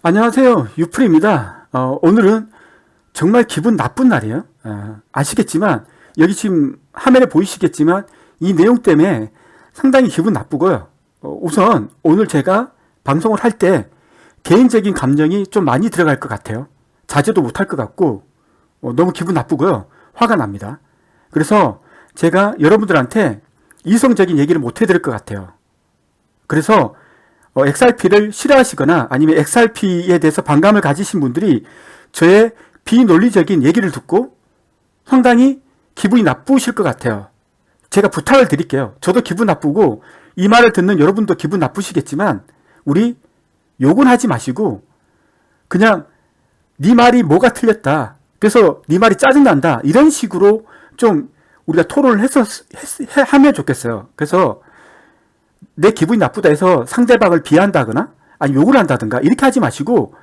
안녕하세요. 유프리입니다. 오늘은 정말 기분 나쁜 날이에요. 아시겠지만 여기 지금 화면에 보이시겠지만 이 내용 때문에 상당히 기분 나쁘고요. 우선 오늘 제가 방송을 할 때 개인적인 감정이 좀 많이 들어갈 것 같아요. 자제도 못할 것 같고 너무 기분 나쁘고요. 화가 납니다. 그래서 제가 여러분들한테 이성적인 얘기를 못 해드릴 것 같아요. 그래서 XRP를 싫어하시거나 아니면 XRP에 대해서 반감을 가지신 분들이 저의 비논리적인 얘기를 듣고 상당히 기분이 나쁘실 것 같아요. 제가 부탁을 드릴게요. 저도 기분 나쁘고 이 말을 듣는 여러분도 기분 나쁘시겠지만 우리 욕은 하지 마시고 그냥 네 말이 뭐가 틀렸다. 그래서 네 말이 짜증난다. 이런 식으로 좀 우리가 토론을 하면 좋겠어요. 그래서 내 기분이 나쁘다 해서 상대방을 비한다거나 아니 욕을 한다든가 이렇게 하지 마시고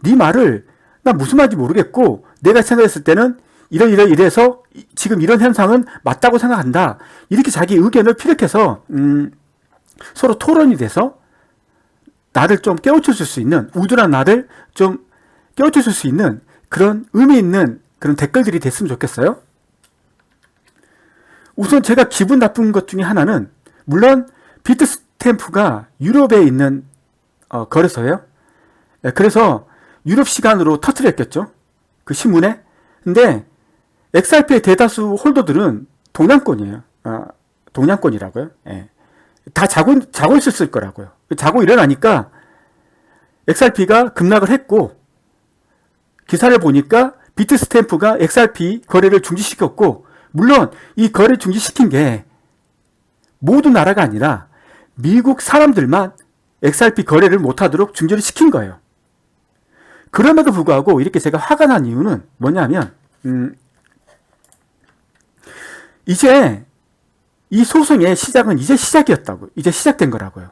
네 말을 나 무슨 말인지 모르겠고 내가 생각했을 때는 이래서 지금 이런 현상은 맞다고 생각한다. 이렇게 자기 의견을 피력해서 서로 토론이 돼서 나를 좀 깨우쳐줄 수 있는 우둔한 나를 좀 깨우쳐줄 수 있는 그런 의미 있는 그런 댓글들이 됐으면 좋겠어요. 우선 제가 기분 나쁜 것 중에 하나는 물론 비트스탬프가 유럽에 있는 거래소예요. 그래서 유럽 시간으로 터뜨렸겠죠. 그 신문에. 근데 XRP의 대다수 홀더들은 동양권이에요. 동양권이라고요. 예. 다 자고 있었을 거라고요. 자고 일어나니까 XRP가 급락을 했고 기사를 보니까 비트스탬프가 XRP 거래를 중지시켰고 물론 이 거래 중지시킨 게 모든 나라가 아니라 미국 사람들만 XRP 거래를 못하도록 중지를 시킨 거예요. 그럼에도 불구하고 이렇게 제가 화가 난 이유는 뭐냐면 이제 이 소송의 시작은 이제 시작이었다고. 이제 시작된 거라고요.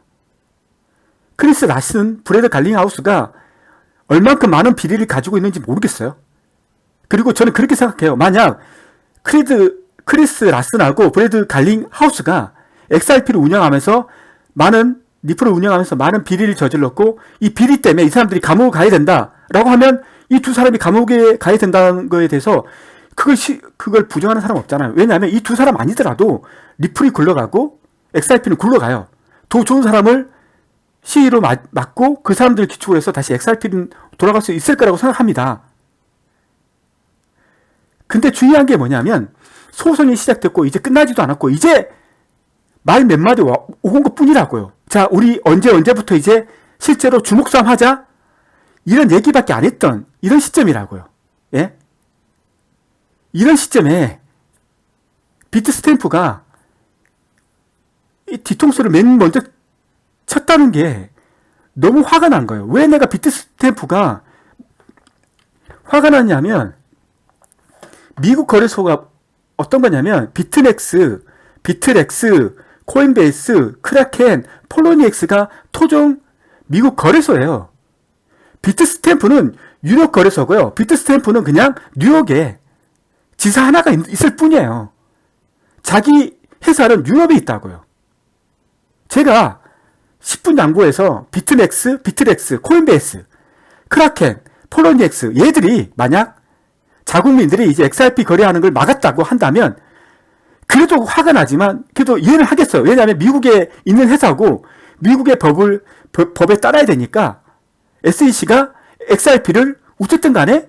크리스 라슨, 브래드 갈링하우스가 얼만큼 많은 비리를 가지고 있는지 모르겠어요. 그리고 저는 그렇게 생각해요. 만약 크리스 라슨하고 브래드 갈링하우스가 XRP를 운영하면서 리플을 운영하면서 많은 비리를 저질렀고 이 비리 때문에 이 사람들이 감옥을 가야 된다라고 하면 이 두 사람이 감옥에 가야 된다는 거에 대해서 그걸 부정하는 사람 없잖아요. 왜냐하면 이 두 사람 아니더라도 리플이 굴러가고 XRP는 굴러가요. 더 좋은 사람을 CE로 맡고 그 사람들을 기초로 해서 다시 XRP는 돌아갈 수 있을 거라고 생각합니다. 근데 중요한 게 뭐냐면 소송이 시작됐고 이제 끝나지도 않았고 이제 말 몇 마디 오건 것 뿐이라고요. 자, 우리 언제부터 이제 실제로 주목싸움 하자? 이런 얘기밖에 안 했던 이런 시점이라고요. 예? 이런 시점에 비트스탬프가 이 뒤통수를 맨 먼저 쳤다는 게 너무 화가 난 거예요. 왜 내가 비트스탬프가 화가 났냐면 미국 거래소가 어떤 거냐면 비트렉스, 코인베이스, 크라켄, 폴로니엑스가 토종 미국 거래소예요. 비트스탬프는 유럽 거래소고요. 비트스탬프는 그냥 뉴욕에 지사 하나가 있을 뿐이에요. 자기 회사는 유럽에 있다고요. 제가 10분 양보해서 비트렉스, 코인베이스, 크라켄, 폴로니엑스 얘들이 만약 자국민들이 이제 XRP 거래하는 걸 막았다고 한다면 그래도 화가 나지만 그래도 이해를 하겠어요. 왜냐하면 미국에 있는 회사고 미국의 법에 따라야 되니까 SEC가 XRP를 어쨌든 간에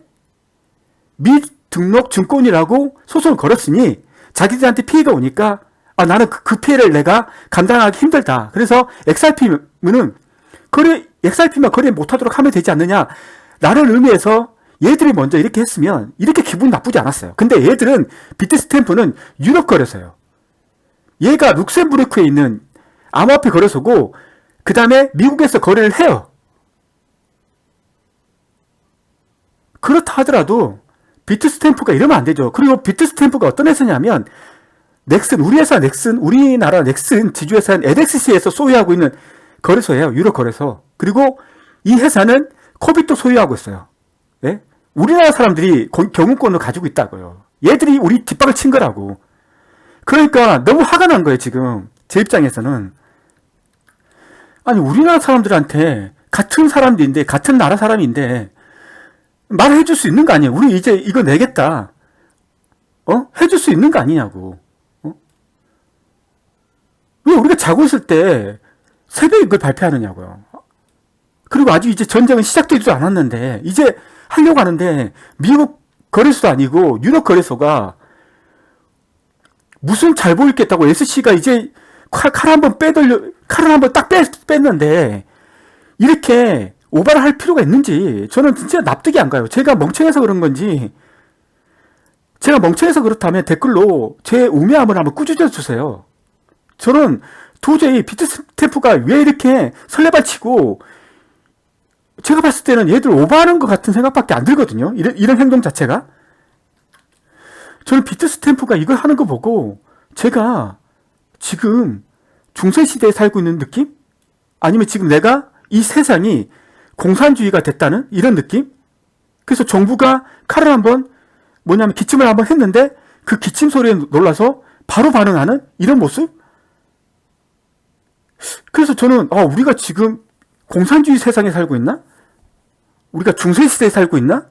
미등록 증권이라고 소송을 걸었으니 자기들한테 피해가 오니까 나는 그 피해를 내가 감당하기 힘들다. 그래서 XRP만 거래 못하도록 하면 되지 않느냐 라는 의미에서 얘들이 먼저 이렇게 했으면 이렇게 기분 나쁘지 않았어요. 근데 얘들은 비트스탬프는 유럽 거래소예요. 얘가 룩셈부르크에 있는 암호화폐 거래소고 그 다음에 미국에서 거래를 해요. 그렇다 하더라도 비트스탬프가 이러면 안 되죠. 그리고 비트스탬프가 어떤 회사냐면 우리나라 넥슨 지주회사인 edXC에서 소유하고 있는 거래소예요. 유럽 거래소. 그리고 이 회사는 코빗도 소유하고 있어요. 네? 우리나라 사람들이 경영권을 가지고 있다고요. 얘들이 우리 뒷박을 친 거라고. 그러니까 너무 화가 난 거예요, 지금. 제 입장에서는. 아니, 우리나라 사람들한테 같은 사람들인데, 같은 나라 사람인데, 말해줄 수 있는 거 아니에요? 우리 이제 이거 내겠다. 해줄 수 있는 거 아니냐고. 왜 우리가 자고 있을 때 새벽에 이걸 발표하느냐고요. 그리고 아직 이제 전쟁은 시작되지도 않았는데, 이제 하려고 하는데, 미국 거래소도 아니고, 유럽 거래소가 무슨 잘 보이겠다고 SC가 이제 칼을 한번 딱 뺐는데, 이렇게 오바를 할 필요가 있는지, 저는 진짜 납득이 안 가요. 제가 멍청해서 그런 건지, 제가 멍청해서 그렇다면 댓글로 제 우매함을 한번 꾸짖어 주세요. 저는 도저히 비트스탬프가 왜 이렇게 설레발치고, 제가 봤을 때는 얘들 오버하는 것 같은 생각밖에 안 들거든요. 이런 행동 자체가. 저는 비트스탬프가 이걸 하는 거 보고 제가 지금 중세시대에 살고 있는 느낌? 아니면 지금 내가 이 세상이 공산주의가 됐다는 이런 느낌? 그래서 정부가 칼을 한번 기침을 한번 했는데 그 기침 소리에 놀라서 바로 반응하는 이런 모습? 그래서 저는 우리가 지금 공산주의 세상에 살고 있나? 우리가 중세시대에 살고 있나?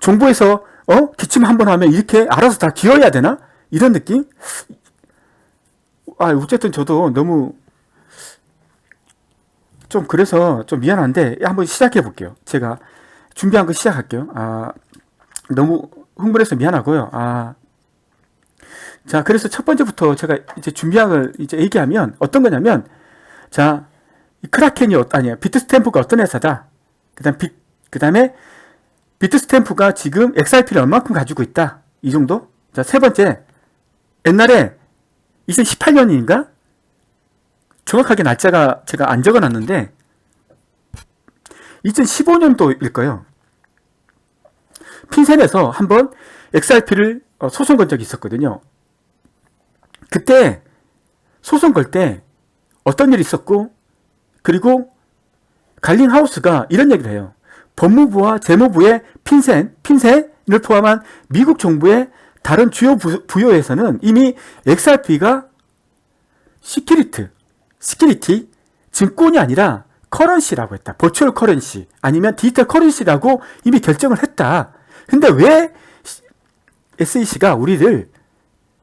정부에서 기침 한번 하면 이렇게 알아서 다 기어야 되나? 이런 느낌? 어쨌든 저도 너무 좀 그래서 좀 미안한데 한번 시작해 볼게요. 제가 준비한 거 시작할게요. 너무 흥분해서 미안하고요. 자, 그래서 첫 번째부터 제가 이제 준비한 걸 이제 얘기하면 어떤 거냐면, 자, 크라켄이 비트스탬프가 어떤 회사다. 그 다음에 비트스탬프가 지금 XRP를 얼마큼 가지고 있다. 이 정도? 자, 세 번째. 옛날에 2018년인가? 정확하게 날짜가 제가 안 적어놨는데 2015년도일 거예요. 핀센에서 한번 XRP를 소송 건 적이 있었거든요. 그때 소송 걸 때 어떤 일이 있었고, 그리고 갈링하우스가 이런 얘기를 해요. 법무부와 재무부의 핀센을 포함한 미국 정부의 다른 주요 부여에서는 이미 XRP가 시큐리티, 증권이 아니라 커런시라고 했다. 버추얼 커런시, 아니면 디지털 커런시라고 이미 결정을 했다. 근데 왜 SEC가 우리를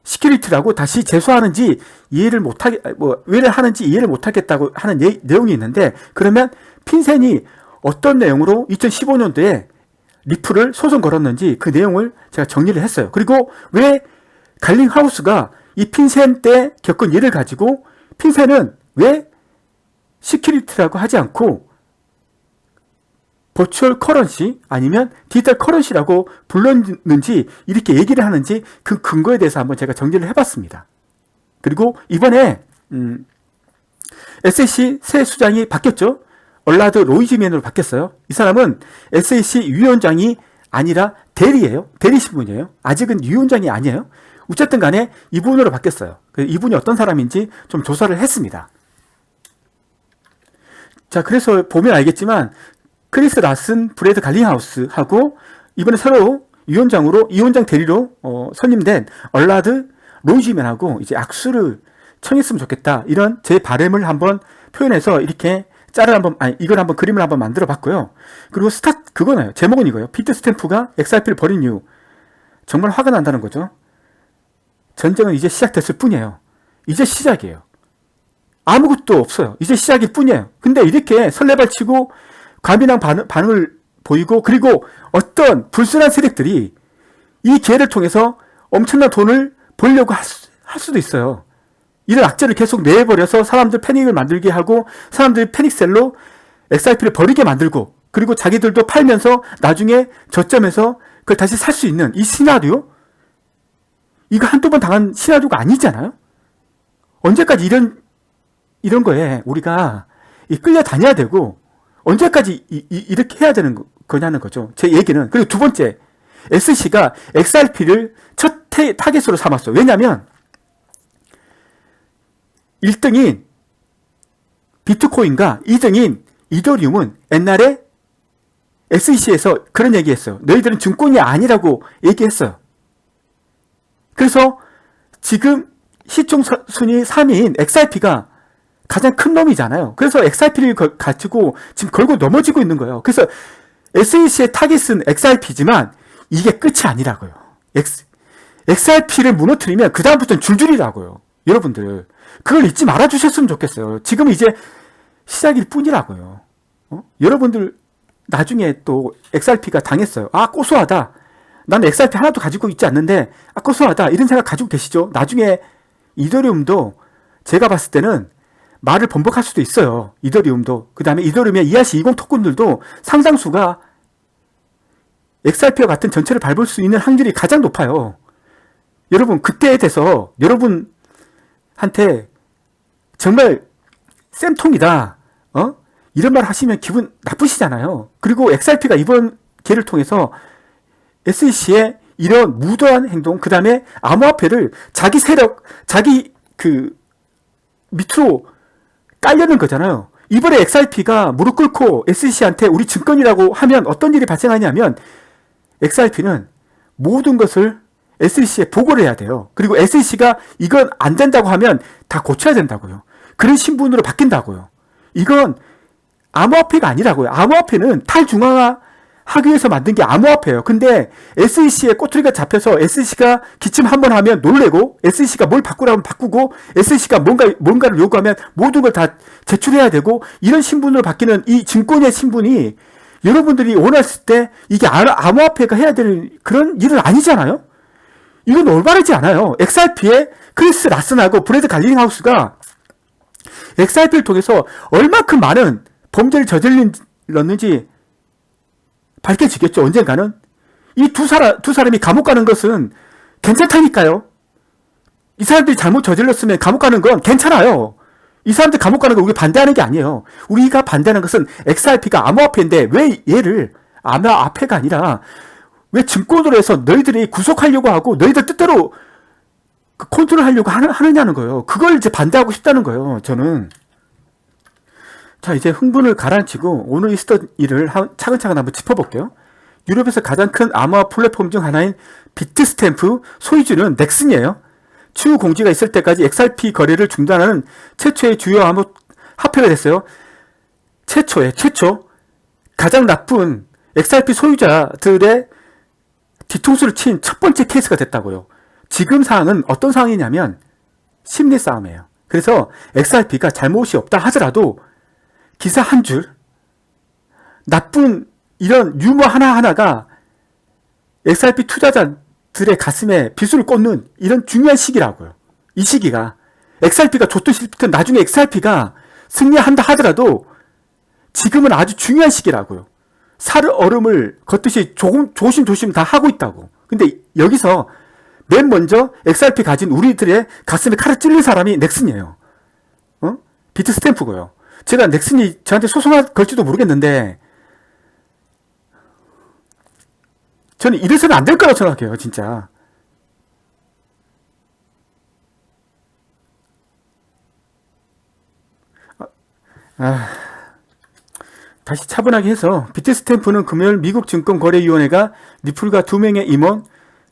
시큐리티라고 다시 제소하는지 왜를 하는지 이해를 못하겠다고 하는 내용이 있는데, 그러면 핀센이 어떤 내용으로 2015년도에 리플을 소송 걸었는지 그 내용을 제가 정리를 했어요. 그리고 왜 갈링하우스가 이 핀센 때 겪은 일을 가지고 핀센은 왜 시큐리티라고 하지 않고 버추얼 커런시 아니면 디지털 커런시라고 불렀는지 이렇게 얘기를 하는지 그 근거에 대해서 한번 제가 정리를 해봤습니다. 그리고 이번에 SEC 새 수장이 바뀌었죠. 얼라드 로이즈맨으로 바뀌었어요. 이 사람은 SEC 위원장이 아니라 대리예요. 대리 신분이에요. 아직은 위원장이 아니에요. 어쨌든 간에 이분으로 바뀌었어요. 이분이 어떤 사람인지 좀 조사를 했습니다. 자, 그래서 보면 알겠지만 크리스 라슨, 브래드 갈링하우스하고 이번에 새로 위원장 대리로 선임된 얼라드 로이즈맨하고 이제 악수를 청했으면 좋겠다. 이런 제 바람을 한번 표현해서 이렇게 이걸 한번 그림을 한번 만들어 봤고요. 그리고 그거네요. 제목은 이거예요. 비트스탬프가 XRP를 버린 이유. 정말 화가 난다는 거죠. 전쟁은 이제 시작됐을 뿐이에요. 이제 시작이에요. 아무것도 없어요. 이제 시작일 뿐이에요. 근데 이렇게 설레발치고 과민한 반응을 보이고, 그리고 어떤 불순한 세력들이 이 기회를 통해서 엄청난 돈을 벌려고 할 수도 있어요. 이런 악재를 계속 내버려서 사람들 패닉을 만들게 하고, 사람들이 패닉셀로 XRP를 버리게 만들고, 그리고 자기들도 팔면서 나중에 저점에서 그걸 다시 살 수 있는 이 시나리오? 이거 한두 번 당한 시나리오가 아니잖아요? 언제까지 이런 거에 우리가 끌려다녀야 되고, 언제까지 이렇게 해야 되는 거냐는 거죠. 제 얘기는. 그리고 두 번째, SC가 XRP를 첫 타겟으로 삼았어요. 왜냐면 1등인 비트코인과 2등인 이더리움은 옛날에 SEC에서 그런 얘기했어요. 너희들은 증권이 아니라고 얘기했어요. 그래서 지금 시총 순위 3위인 XRP가 가장 큰 놈이잖아요. 그래서 XRP를 가지고 지금 걸고 넘어지고 있는 거예요. 그래서 SEC의 타깃은 XRP지만 이게 끝이 아니라고요. XRP를 무너뜨리면 그 다음부터는 줄줄이라고요. 여러분들 그걸 잊지 말아 주셨으면 좋겠어요. 지금 이제 시작일 뿐이라고요. 여러분들 나중에 또 XRP가 당했어요. 아, 고소하다. 나는 XRP 하나도 가지고 있지 않는데 아, 고소하다. 이런 생각 가지고 계시죠? 나중에 이더리움도 제가 봤을 때는 말을 번복할 수도 있어요. 이더리움도. 그 다음에 이더리움의 ERC20 토큰들도 상당수가 XRP와 같은 전체를 밟을 수 있는 확률이 가장 높아요. 여러분 그때에 대해서 여러분한테 정말 쌤통이다. 이런 말 하시면 기분 나쁘시잖아요. 그리고 XRP가 이번 기회를 통해서 SEC의 이런 무도한 행동, 그 다음에 암호화폐를 자기 세력, 자기 밑으로 깔려는 거잖아요. 이번에 XRP가 무릎 꿇고 SEC한테 우리 증권이라고 하면 어떤 일이 발생하냐면 XRP는 모든 것을 SEC에 보고를 해야 돼요. 그리고 SEC가 이건 안 된다고 하면 다 고쳐야 된다고요. 그런 신분으로 바뀐다고요. 이건 암호화폐가 아니라고요. 암호화폐는 탈중앙화 하기 위해서 만든 게 암호화폐예요. 근데 SEC에 꼬투리가 잡혀서 SEC가 기침 한번 하면 놀래고 SEC가 뭘 바꾸라면 바꾸고 SEC가 뭔가를 요구하면 모든 걸 다 제출해야 되고 이런 신분으로 바뀌는 이 증권의 신분이 여러분들이 원했을 때 이게 암호화폐가 해야 되는 그런 일은 아니잖아요. 이건 올바르지 않아요. XRP의 크리스 라슨하고 브래드 갈링하우스가 XRP를 통해서 얼마큼 많은 범죄를 저질렀는지 밝혀지겠죠. 언젠가는. 이 두 사람이 감옥 가는 것은 괜찮다니까요. 이 사람들이 잘못 저질렀으면 감옥 가는 건 괜찮아요. 이 사람들 감옥 가는 거 우리가 반대하는 게 아니에요. 우리가 반대하는 것은 XRP가 암호화폐인데 왜 얘를 암호화폐가 아니라 왜 증권으로 해서 너희들이 구속하려고 하고 너희들 뜻대로 컨트롤하려고 하느냐는 거예요. 그걸 이제 반대하고 싶다는 거예요. 저는. 자, 이제 흥분을 가라앉히고 오늘 있었던 일을 차근차근 한번 짚어볼게요. 유럽에서 가장 큰 암호화 플랫폼 중 하나인 비트스탬프 소유주는 넥슨이에요. 추후 공지가 있을 때까지 XRP 거래를 중단하는 최초의 주요 암호 화폐가 됐어요. 최초 가장 나쁜 XRP 소유자들의 뒤통수를 친 첫 번째 케이스가 됐다고요. 지금 상황은 어떤 상황이냐면 심리 싸움이에요. 그래서 XRP가 잘못이 없다 하더라도 기사 한 줄, 나쁜 이런 유머 하나하나가 XRP 투자자들의 가슴에 비수를 꽂는 이런 중요한 시기라고요. 이 시기가 XRP가 좋든 싫든 나중에 XRP가 승리한다 하더라도 지금은 아주 중요한 시기라고요. 살 얼음을 걷듯이 조심조심 다 하고 있다고. 근데 여기서 맨 먼저 XRP 가진 우리들의 가슴에 칼을 찔릴 사람이 넥슨이에요. 비트스탬프고요. 제가 넥슨이 저한테 소송할 걸지도 모르겠는데 저는 이래서는 안 될 거라고 생각해요. 진짜. 다시 차분하게 해서 비트스탬프는 금요일 미국 증권거래위원회가 리플과 2명의 임원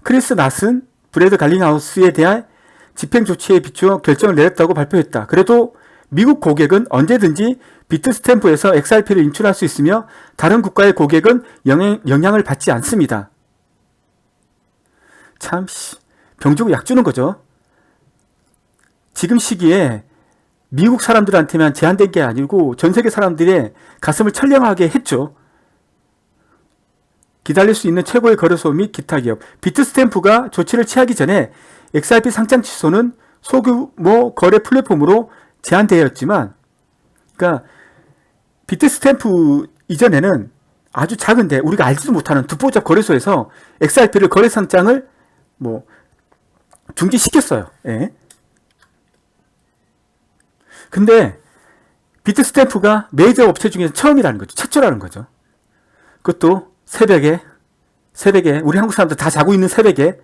크리스 나슨, 브래드 갈링하우스에 대한 집행조치에 비추어 결정을 내렸다고 발표했다. 그래도 미국 고객은 언제든지 비트스탬프에서 XRP를 인출할 수 있으며 다른 국가의 고객은 영향을 받지 않습니다. 참 병 주고 약 주는 거죠. 지금 시기에 미국 사람들한테만 제한된 게 아니고 전 세계 사람들의 가슴을 철렁하게 했죠. 기다릴 수 있는 최고의 거래소 및 기타 기업. 비트스탬프가 조치를 취하기 전에 XRP 상장 취소는 소규모 거래 플랫폼으로 제한되었지만, 그러니까 비트스탬프 이전에는 아주 작은데 우리가 알지도 못하는 두포잡 거래소에서 XRP를 거래 상장을 중지시켰어요. 예. 근데 비트스탬프가 메이저 업체 중에서 처음이라는 거죠. 최초라는 거죠. 그것도 새벽에 우리 한국 사람들 다 자고 있는 새벽에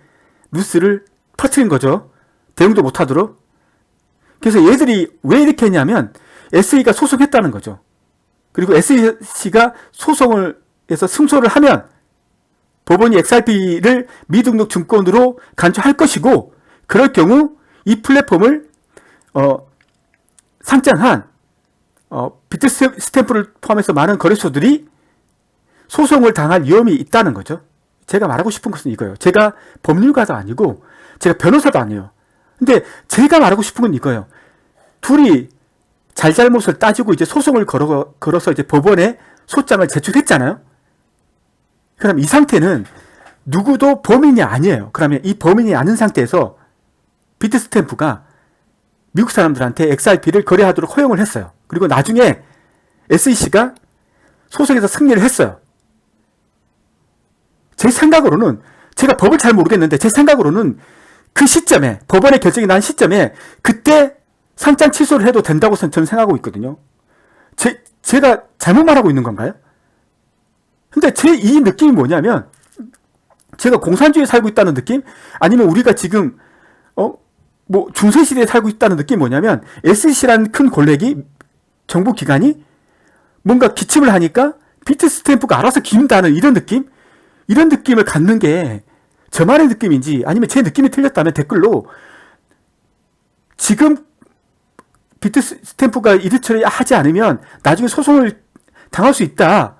뉴스를 퍼뜨린 거죠. 대응도 못하도록. 그래서 얘들이 왜 이렇게 했냐면 SE가 소송했다는 거죠. 그리고 SEC가 소송을 해서 승소를 하면 법원이 XRP를 미등록 증권으로 간주할 것이고, 그럴 경우 이 플랫폼을 상장한 비트 스탬프를 포함해서 많은 거래소들이 소송을 당할 위험이 있다는 거죠. 제가 말하고 싶은 것은 이거예요. 제가 법률가도 아니고 제가 변호사도 아니에요. 근데 제가 말하고 싶은 건 이거예요. 둘이 잘잘못을 따지고 이제 소송을 걸어서 이제 법원에 소장을 제출했잖아요. 그럼 이 상태는 누구도 범인이 아니에요. 그러면 이 범인이 아닌 상태에서 비트스탬프가 미국 사람들한테 XRP를 거래하도록 허용을 했어요. 그리고 나중에 SEC가 소송에서 승리를 했어요. 제 생각으로는, 제가 법을 잘 모르겠는데 제 생각으로는 그 시점에, 법원의 결정이 난 시점에 그때 상장 취소를 해도 된다고 저는 생각하고 있거든요. 제가 잘못 말하고 있는 건가요? 근데 제 이 느낌이 뭐냐면, 제가 공산주의에 살고 있다는 느낌? 아니면 우리가 지금 중세시대에 살고 있다는 느낌이 뭐냐면, SEC라는 큰 권력이, 정부 기관이 뭔가 기침을 하니까 비트스탬프가 알아서 기운다는 이런 느낌? 이런 느낌을 갖는 게 저만의 느낌인지 아니면 제 느낌이 틀렸다면 댓글로, 지금 비트스탬프가 이를 처리하지 않으면 나중에 소송을 당할 수 있다.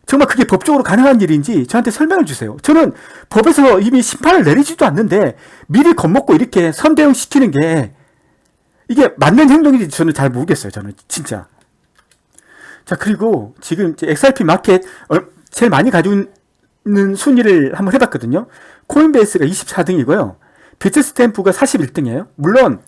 정말 그게 법적으로 가능한 일인지 저한테 설명을 주세요. 저는 법에서 이미 심판을 내리지도 않는데 미리 겁먹고 이렇게 선대응 시키는 게 이게 맞는 행동인지 저는 잘 모르겠어요. 저는 진짜. 자, 그리고 지금 XRP 마켓 제일 많이 가지고 있는 순위를 한번 해봤거든요. 코인베이스가 24등이고요. 비트스탬프가 41등이에요. 물론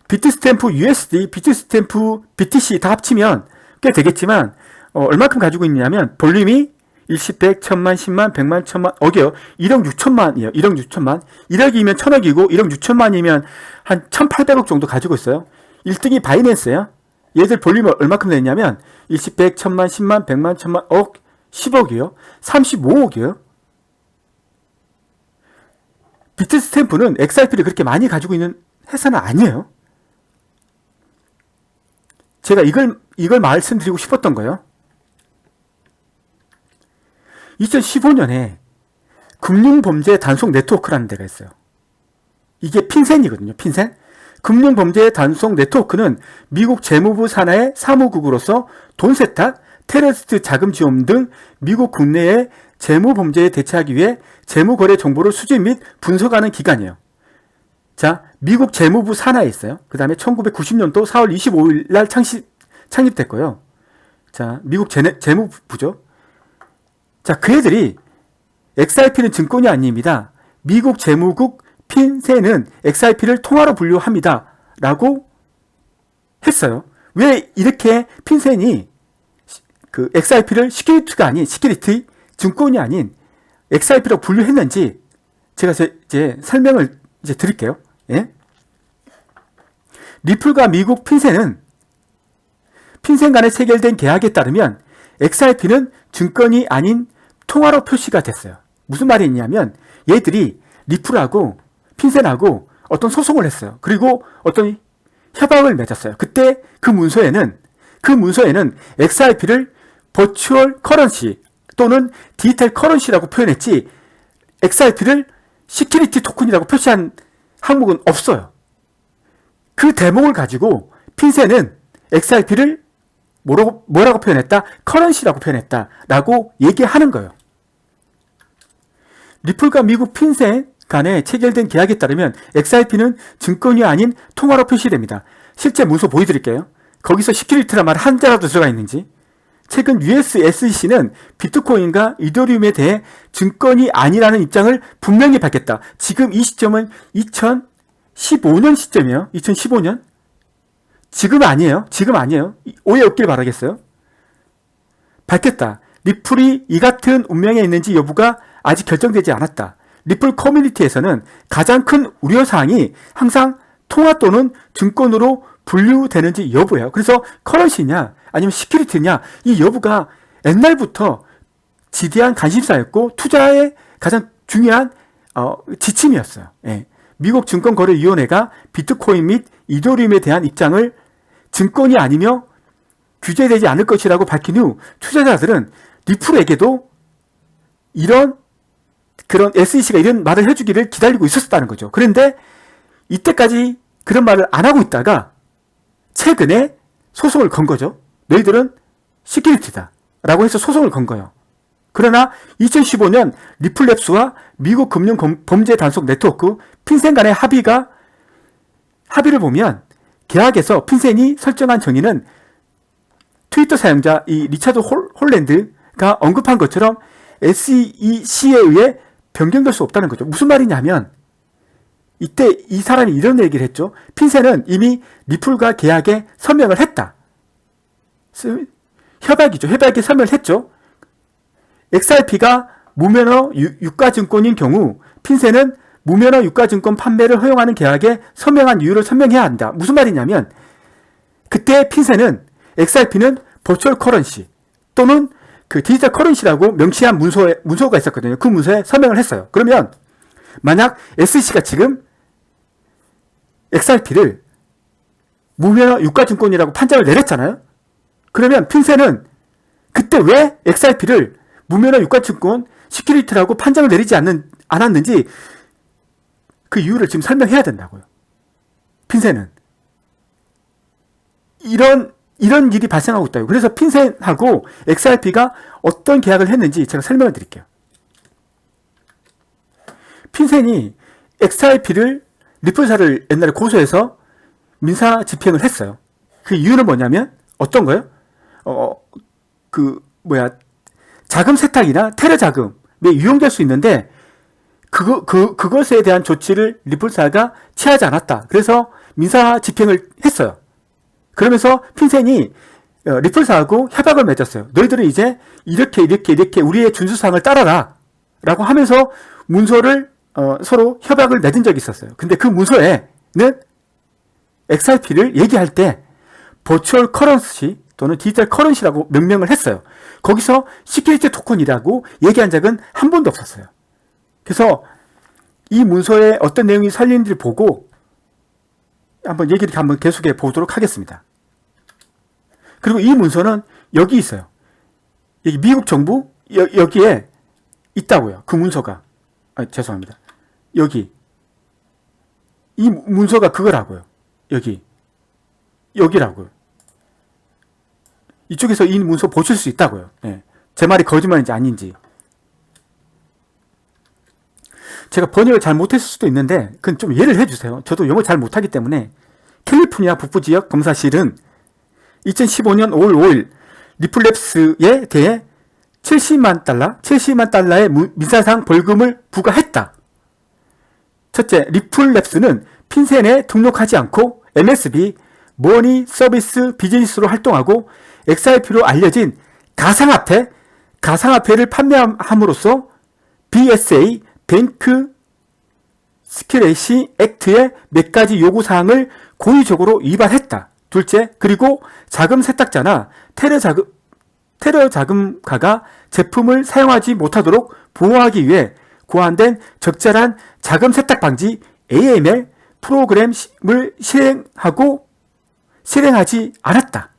비트스탬프 USD, 비트스탬프 BTC 다 합치면 꽤 되겠지만 얼마큼 가지고 있냐면 볼륨이 10, 100, 1000만, 10만, 100만, 1000만, 억이요. 1억 6천만이에요. 1억 6천만. 1억이면 1000억이고 1억 6천만이면 한 1800억 정도 가지고 있어요. 1등이 바이낸스예요. 얘들 볼륨이 얼마큼 됐냐면 10, 100, 1000만, 10만, 100만, 1000만, 억, 10억이요. 35억이요. 비트스탬프는 XRP를 그렇게 많이 가지고 있는 회사는 아니에요. 제가 이걸 말씀드리고 싶었던 거예요. 2015년에 금융범죄 단속 네트워크라는 데가 있어요. 이게 핀센이거든요. 핀센. 금융범죄 단속 네트워크는 미국 재무부 산하의 사무국으로서 돈 세탁, 테러리스트 자금 지원 등 미국 국내의 재무범죄에 대처하기 위해 재무거래 정보를 수집 및 분석하는 기관이에요. 자, 미국 재무부 산하에 있어요. 그 다음에 1990년도 4월 25일 날 창립됐고요. 자, 미국 재무부죠. 자, 그 애들이 XRP는 증권이 아닙니다. 미국 재무국 핀센은 XRP를 통화로 분류합니다. 라고 했어요. 왜 이렇게 핀센이 그 XRP를 시큐리티 증권이 아닌 XRP로 분류했는지 제가 이제 설명을 이제 드릴게요. 예? 리플과 미국 핀센 간에 체결된 계약에 따르면 XRP는 증권이 아닌 통화로 표시가 됐어요. 무슨 말이 있냐면 얘들이 리플하고 핀센하고 어떤 소송을 했어요. 그리고 어떤 협약을 맺었어요. 그때 그 문서에는 XRP를 버추얼 커런시 또는 디지털 커런시라고 표현했지 XRP를 시큐리티 토큰이라고 표시한 항목은 없어요. 그 대목을 가지고 핀센은 XRP를 뭐라고 표현했다? 커런시라고 표현했다. 라고 얘기하는 거예요. 리플과 미국 핀센 간에 체결된 계약에 따르면 XRP는 증권이 아닌 통화로 표시됩니다. 실제 문서 보여드릴게요. 거기서 시큐리티란 말 한자라도 들어가 있는지. 최근 US SEC는 비트코인과 이더리움에 대해 증권이 아니라는 입장을 분명히 밝혔다. 지금 이 시점은 2015년 시점이에요. 2015년. 지금 아니에요. 오해 없길 바라겠어요. 밝혔다. 리플이 이 같은 운명에 있는지 여부가 아직 결정되지 않았다. 리플 커뮤니티에서는 가장 큰 우려사항이 항상 통화 또는 증권으로 분류되는지 여부예요. 그래서 커런시냐 아니면 시큐리티냐 이 여부가 옛날부터 지대한 관심사였고 투자의 가장 중요한 지침이었어요. 예. 미국 증권거래위원회가 비트코인 및 이더리움에 대한 입장을 증권이 아니며 규제되지 않을 것이라고 밝힌 후 투자자들은 리플에게도 그런 SEC가 이런 말을 해주기를 기다리고 있었다는 거죠. 그런데 이때까지 그런 말을 안 하고 있다가 최근에 소송을 건 거죠. 너희들은 시큐리티다 라고 해서 소송을 건 거예요. 그러나 2015년 리플랩스와 미국 금융 범죄 단속 네트워크 핀센 간의 합의를 보면 계약에서 핀센이 설정한 정의는 트위터 사용자 이 리차드 홀랜드가 언급한 것처럼 SEC에 의해 변경될 수 없다는 거죠. 무슨 말이냐면 이때 이 사람이 이런 얘기를 했죠. 핀센은 이미 리플과 계약에 서명을 했다. 협약에 서명을 했죠. XRP가 무면허 유가증권인 경우 핀센은 무면허 유가증권 판매를 허용하는 계약에 서명한 이유를 설명해야 한다. 무슨 말이냐면 그때 핀센은 XRP는 버추얼 커런시 또는 그 디지털 커런시라고 명시한 문서가 있었거든요. 그 문서에 서명을 했어요. 그러면 만약 SEC가 지금 XRP를 무면허 유가증권이라고 판정을 내렸잖아요. 그러면 핀센은 그때 왜 XRP를 무면허 유가증권 시큐리티라고 판정을 내리지 않았는지 그 이유를 지금 설명해야 된다고요. 핀센은 이런 일이 발생하고 있다고. 그래서 핀센하고 XRP가 어떤 계약을 했는지 제가 설명을 드릴게요. 핀센이 XRP를 리플사를 옛날에 고소해서 민사 집행을 했어요. 그 이유는 뭐냐면 어떤 거요? 자금 세탁이나 테러 자금에 유용될 수 있는데 그것에 대한 조치를 리플사가 취하지 않았다. 그래서 민사 집행을 했어요. 그러면서 핀센이 리플사하고 협약을 맺었어요. 너희들은 이제 이렇게 우리의 준수사항을 따라라 라고 하면서 문서를 서로 협약을 맺은 적이 있었어요. 근데 그 문서에는 XRP를 얘기할 때 버추얼 커런시 또는 디지털 커런시라고 명명을 했어요. 거기서 시큐리티 토큰이라고 얘기한 적은 한 번도 없었어요. 그래서 이 문서에 어떤 내용이 살리는지를 보고 한번 얘기를 계속해 보도록 하겠습니다. 그리고 이 문서는 여기 있어요. 여기 미국 정부 여기에 있다고요. 그 문서가. 죄송합니다. 여기 이 문서가 그거라고요. 여기라고요. 이쪽에서 이 문서 보실 수 있다고요. 네. 제 말이 거짓말인지 아닌지. 제가 번역을 잘 못했을 수도 있는데 그건 좀 이해를 해주세요. 저도 영어 잘 못하기 때문에. 캘리포니아 북부지역 검사실은 2015년 5월 5일 리플랩스에 대해 70만 달러의 민사상 벌금을 부과했다. 첫째, 리플랩스는 핀센에 등록하지 않고 MSB, 머니 서비스 비즈니스로 활동하고 XRP로 알려진 가상화폐를 판매함으로써 BSA, 뱅크 시큐레시 액트의 몇 가지 요구사항을 고의적으로 위반했다. 둘째, 그리고 자금 세탁자나 테러 자금가가 제품을 사용하지 못하도록 보호하기 위해 고안된 적절한 자금 세탁 방지 AML 프로그램을 실행하지 않았다.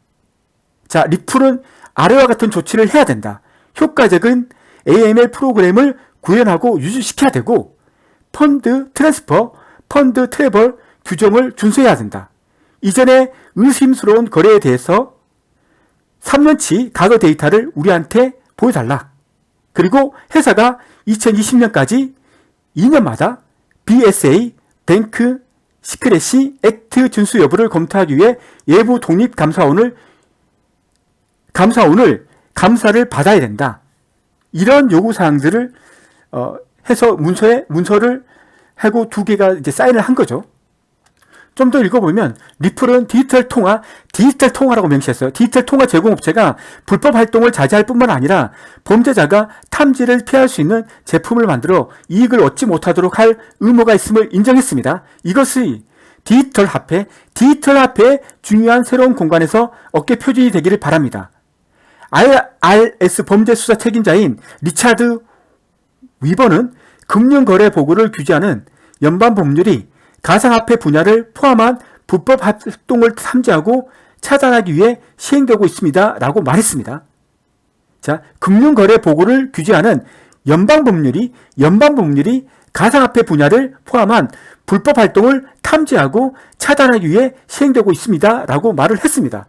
자, 리플은 아래와 같은 조치를 해야 된다. 효과적인 AML 프로그램을 구현하고 유지시켜야 되고 펀드 트랜스퍼, 펀드 트래블 규정을 준수해야 된다. 이전에 의심스러운 거래에 대해서 3년치 과거 데이터를 우리한테 보여달라. 그리고 회사가 2020년까지 2년마다 BSA, 뱅크 시크레시 액트 준수 여부를 검토하기 위해 외부 독립 감사원을 감사를 받아야 된다. 이런 요구사항들을 해서 문서를 하고 두 개가 이제 사인을 한 거죠. 좀 더 읽어보면 리플은 디지털 통화라고 명시했어요. 디지털 통화 제공업체가 불법 활동을 자제할 뿐만 아니라 범죄자가 탐지를 피할 수 있는 제품을 만들어 이익을 얻지 못하도록 할 의무가 있음을 인정했습니다. 이것이 디지털 화폐의 중요한 새로운 공간에서 어깨 표준이 되기를 바랍니다. IRS 범죄 수사 책임자인 리차드 위버는 금융거래 보고를 규제하는 연방 법률이 가상화폐 분야를 포함한 불법 활동을 탐지하고 차단하기 위해 시행되고 있습니다. 라고 말했습니다. 자, 금융거래 보고를 규제하는 연방 법률이 가상화폐 분야를 포함한 불법 활동을 탐지하고 차단하기 위해 시행되고 있습니다. 라고 말을 했습니다.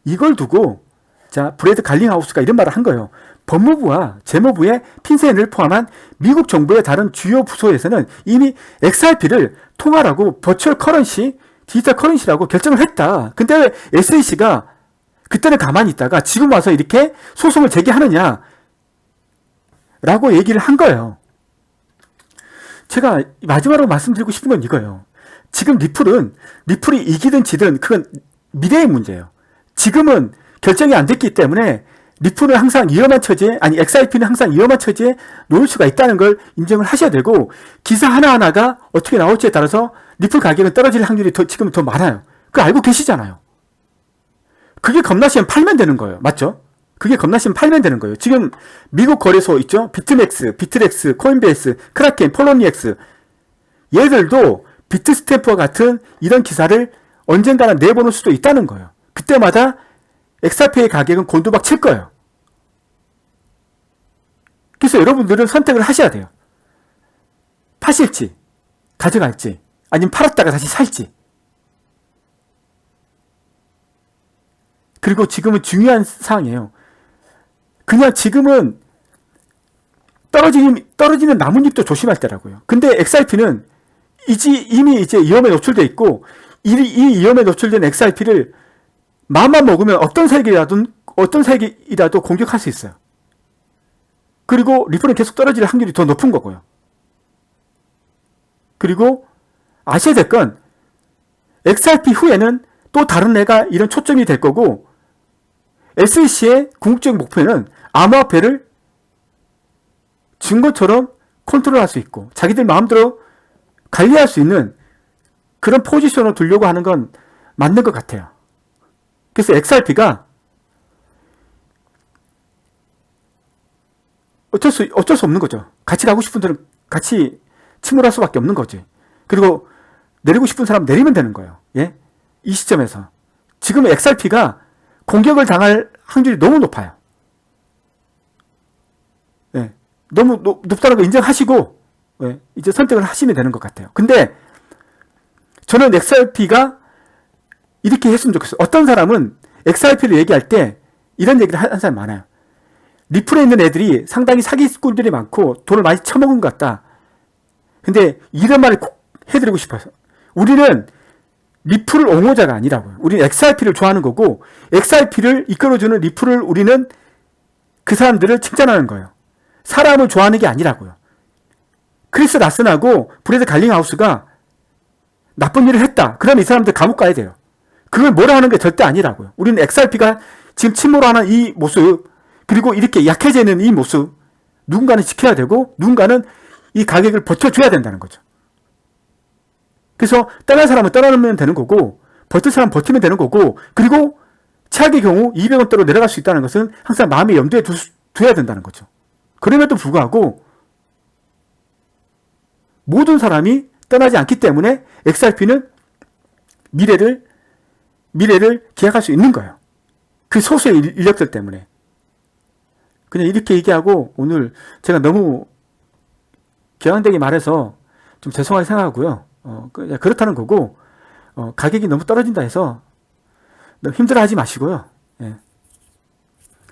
이걸 두고 자 브래드 갈링하우스가 이런 말을 한 거예요. 법무부와 재무부의 핀셋을 포함한 미국 정부의 다른 주요 부서에서는 이미 XRP를 통화라고 버추얼 커런시, 디지털 커런시라고 결정을 했다. 근데 왜 SEC가 그때는 가만히 있다가 지금 와서 이렇게 소송을 제기하느냐 라고 얘기를 한 거예요. 제가 마지막으로 말씀드리고 싶은 건 이거예요. 지금 리플이 이기든 지든 그건 미래의 문제예요. 지금은 결정이 안 됐기 때문에 리플은 항상 위험한 처지에, 아니 XRP는 항상 위험한 처지에 놓일 수가 있다는 걸 인정을 하셔야 되고, 기사 하나하나가 어떻게 나올지에 따라서 리플 가격은 떨어질 확률이 지금은 더 많아요. 그거 알고 계시잖아요. 그게 겁나시면 팔면 되는 거예요. 맞죠? 그게 겁나시면 팔면 되는 거예요. 지금 미국 거래소 있죠? 비트맥스, 비트렉스, 코인베이스, 크라켄, 폴로니엑스, 얘들도 비트스탬프와 같은 이런 기사를 언젠가는 내보낼 수도 있다는 거예요. 그때마다 XRP의 가격은 곤두박 칠 거예요. 그래서 여러분들은 선택을 하셔야 돼요. 파실지, 가져갈지, 아니면 팔았다가 다시 살지. 그리고 지금은 중요한 사항이에요. 그냥 지금은 떨어지는 나뭇잎도 조심할 때라고요. 근데 XRP는 이미 이제 위험에 노출되어 있고, 이 위험에 노출된 XRP를 마음만 먹으면 어떤 세계이라도 공격할 수 있어요. 그리고 리플은 계속 떨어질 확률이 더 높은 거고요. 그리고 아셔야 될 건 XRP 후에는 또 다른 애가 이런 초점이 될 거고, SEC의 궁극적 목표는 암호화폐를 증거처럼 컨트롤할 수 있고 자기들 마음대로 관리할 수 있는 그런 포지션을 두려고 하는 건 맞는 것 같아요. 그래서 XRP가 어쩔 수 없는 거죠. 같이 가고 싶은 분들은 같이 침몰할 수밖에 없는 거지. 그리고 내리고 싶은 사람 내리면 되는 거예요. 예? 이 시점에서. 지금 XRP가 공격을 당할 확률이 너무 높아요. 예. 너무 높다는 거 인정하시고, 예. 이제 선택을 하시면 되는 것 같아요. 근데 저는 XRP가 이렇게 했으면 좋겠어요. 어떤 사람은 XRP를 얘기할 때 이런 얘기를 하는 사람이 많아요. 리플에 있는 애들이 상당히 사기꾼들이 많고 돈을 많이 처먹은 것 같다. 근데 이런 말을 꼭 해드리고 싶어요. 우리는 리플을 옹호자가 아니라고요. 우리는 XRP를 좋아하는 거고, XRP를 이끌어주는 리플을 우리는 그 사람들을 칭찬하는 거예요. 사람을 좋아하는 게 아니라고요. 크리스 라슨하고 브래드 갈링하우스가 나쁜 일을 했다. 그러면 이 사람들 감옥 가야 돼요. 그걸 뭐라 하는 게 절대 아니라고요. 우리는 XRP가 지금 침몰하는 이 모습, 그리고 이렇게 약해지는 이 모습, 누군가는 지켜야 되고 누군가는 이 가격을 버텨줘야 된다는 거죠. 그래서 떠날 사람은 떠나면 되는 거고, 버틸 사람은 버티면 되는 거고, 그리고 최악의 경우 200원대로 내려갈 수 있다는 것은 항상 마음의 염두에 둬야 된다는 거죠. 그럼에도 불구하고 모든 사람이 떠나지 않기 때문에 XRP는 미래를 기약할 수 있는 거예요. 그 소수의 인력들 때문에. 그냥 이렇게 얘기하고, 오늘 제가 너무 격앙되게 말해서 좀 죄송하게 생각하고요. 그렇다는 거고, 가격이 너무 떨어진다 해서 너무 힘들어하지 마시고요. 예.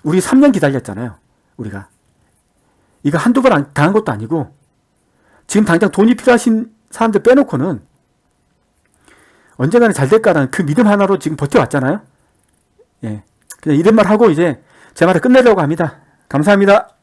우리 3년 기다렸잖아요. 우리가 이거 한두 번 당한 것도 아니고, 지금 당장 돈이 필요하신 사람들 빼놓고는 언젠가는 잘 될까라는 그 믿음 하나로 지금 버텨왔잖아요. 예. 그냥 이런 말 하고 이제 제 말을 끝내려고 합니다. 감사합니다.